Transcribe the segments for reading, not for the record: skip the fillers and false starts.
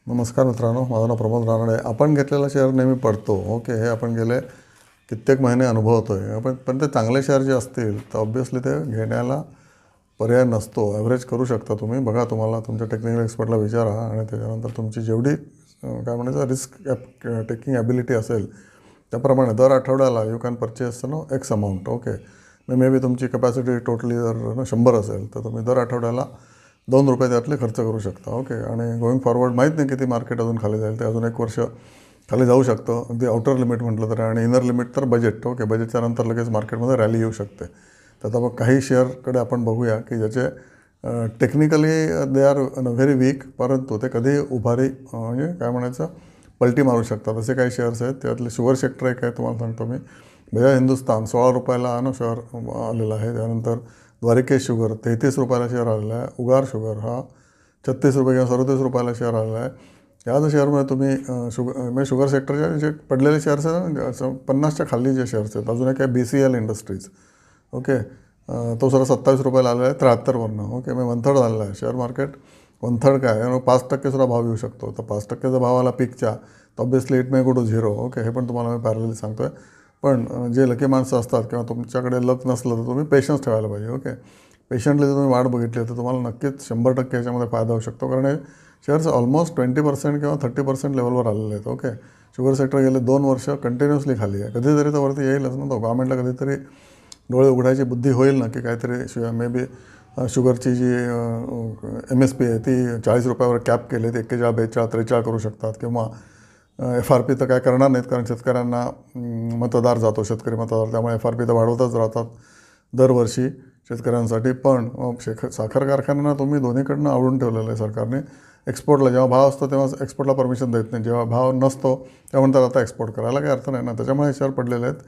नमस्कार मित्रांनो, माझं नाव प्रमोद रानडे. आपण घेतलेला शेअर नेहमी पडतो. ओके, हे आपण गेले कित्येक महिने अनुभवतो आहे. पण ते चांगले शेअर जे असतील तर ऑब्व्हियसली ते घेण्याला पर्याय नसतो. ॲव्हरेज करू शकता तुम्ही. बघा, तुम्हाला तुमच्या टेक्निकल एक्सपर्टला विचारा आणि त्याच्यानंतर तुमची जेवढी काय म्हणायचं रिस्क टेकिंग ॲबिलिटी असेल त्याप्रमाणे दर आठवड्याला you can purchase x amount. Okay, may be तुमची कॅपॅसिटी टोटली जर 100 असेल तर तुम्ही दर आठवड्याला ₹2 त्यातले खर्च करू शकता. ओके, आणि गोईंग फॉरवर्ड माहीत नाही किती मार्केट अजून खाली जाईल. ते अजून 1 वर्ष खाली जाऊ शकतं अगदी आउटर लिमिट म्हटलं तर. आणि इनर लिमिट तर बजेट. ओके, बजेटच्या नंतर लगेच मार्केटमध्ये रॅली येऊ शकते. तर आता मग काही शेअरकडे आपण बघूया की ज्याचे technically they are very weak, परंतु ते कधी उभारी म्हणजे काय म्हणायचं पलटी मारू शकतात. असे काही शेअर्स आहेत. त्यातले शुगर सेक्टर एक आहे, तुम्हाला सांगतो मी. बजाज हिंदुस्तान ₹16 शेअर आलेला आहे. त्यानंतर द्वारिकेश शुगर ₹33 शेअर आलेला आहे. उगार शुगर हा ₹36 किंवा ₹37 शेअर आलेला आहे. याच शेअरमध्ये तुम्ही म्हणजे शुगर सेक्टरचे जे पडलेले शेअर्स आहेत 50च्या खाली जे शेअर्स आहेत. अजून एक आहे BCL इंडस्ट्रीज. ओके, तो जरा ₹27 आलेला आहे 73वरनं. ओके, मग 1/3 झालेला आहे शेअर मार्केट. 1/3 काय 5% सुद्धा भाव येऊ शकतो. तर 5% भाव आला पीकच्या तर obviously it may go to zero. Okay, हे पण तुम्हाला मी पॅरलली सांगतो आहे. पण जे लकी माणसं असतात किंवा तुमच्याकडे लक नसलं तर तुम्ही पेशन्स ठेवायला पाहिजे. ओके, पेशंटली जर तुम्ही वाट बघितली तर तुम्हाला नक्कीच 100% याच्यामध्ये फायदा होऊ शकतो. कारण हे शेअर्स ऑलमोस्ट 20% किंवा 30% लेवलवर आलेले आहेत. ओके, शुगर सेक्टर गेले 2 वर्ष कंटिन्युअसली खाली आहे. कधीतरी तर वरती येईलच ना. तो गव्हर्नमेंटला कधीतरी डोळे उघडायची बुद्धी होईल ना की काहीतरी मे बी शुगरची जी MSP आहे ती ₹40वर कॅप केली ते 41, 42, 43 करू शकतात. किंवा FRP तर काय करणार नाहीत, कारण शेतकऱ्यांना मतदार जातो, शेतकरी मतदार. त्यामुळे FRP तर वाढवतच राहतात दरवर्षी शेतकऱ्यांसाठी. पण साखर कारखान्यांना तुम्ही दोन्हीकडनं आवडून ठेवलेलं आहे सरकारने. एक्सपोर्टला जेव्हा भाव असतो तेव्हा एक्सपोर्टला परमिशन देत नाही, जेव्हा भाव नसतो तेव्हा म्हणतात आता एक्सपोर्ट करायला काही अर्थ नाही ना. त्याच्यामुळे शेअर पडलेले आहेत.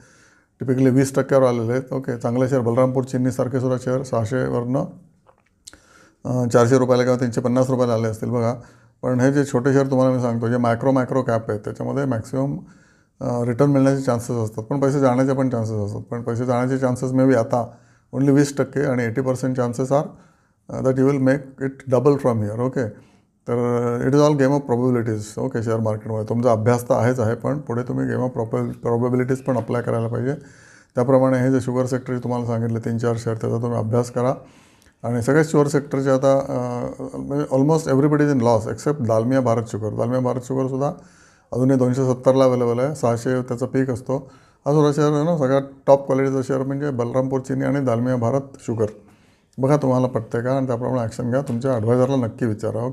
टिपिकली 20%वर आलेले आहेत. ओके, चांगले शेअर बलरामपूर चिनीसारखे सुद्धा शेअर 600वरनं ₹400 किंवा ₹350 आले असतील बघा. पण हे जे छोटे शेअर तुम्हाला मी सांगतो जे मायक्रो कॅप आहेत त्याच्यामध्ये मॅक्सिमम रिटर्न मिळण्याचे चान्सेस असतात, पण पैसे जाण्याचे पण चान्सेस असतात. पण पैसे जाण्याचे चान्सेस मे बी आता ओन्ली 20% आणि 80% chances are that you will make it double from here. Okay, तर it is all game of probabilities. Okay, share मार्केटमध्ये तुमचा अभ्यास तर आहेच आहे, पण पुढे तुम्ही गेम ऑफ प्रॉबेबिलिटीज पण अप्लाय करायला पाहिजे. त्याप्रमाणे हे जे शुगर सेक्टर तुम्हाला सांगितले 3-4 शेअर त्याचा तुम्ही अभ्यास करा. आणि सगळ्याच शुगर सेक्टरचे आता म्हणजे almost everybody is in loss except Dalmia Bharat sugar. Dalmia Bharat शुगरसुद्धा अजूनही 270ला अवेलेबल आहे. 600 त्याचा पीक असतो. हा सुद्धा शेअर आहे ना, सगळ्यात टॉप क्वालिटीचा शेअर म्हणजे बलरामपूर चिनी आणि दालमिया भारत शुगर. बघा तुम्हाला पटते का आणि त्याप्रमाणे ॲक्शन घ्या. तुमच्या ॲडवायझरला नक्की विचारा.